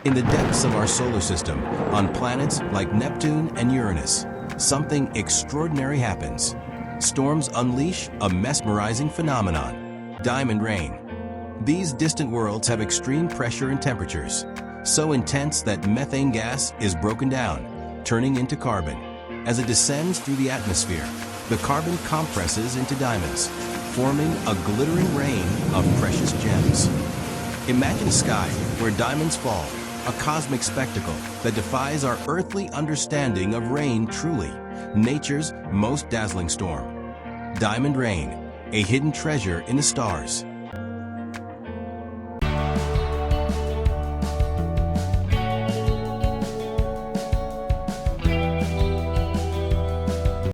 In the depths of our solar system, on planets like Neptune and Uranus, something extraordinary happens. Storms unleash a mesmerizing phenomenon: diamond rain. These distant worlds have extreme pressure and temperatures, so intense that methane gas is broken down, turning into carbon. As it descends through the atmosphere, the carbon compresses into diamonds, forming a glittering rain of precious gems. Imagine a sky where diamonds fall, a cosmic spectacle that defies our earthly understanding of rain. Truly, nature's most dazzling storm. Diamond rain, a hidden treasure in the stars.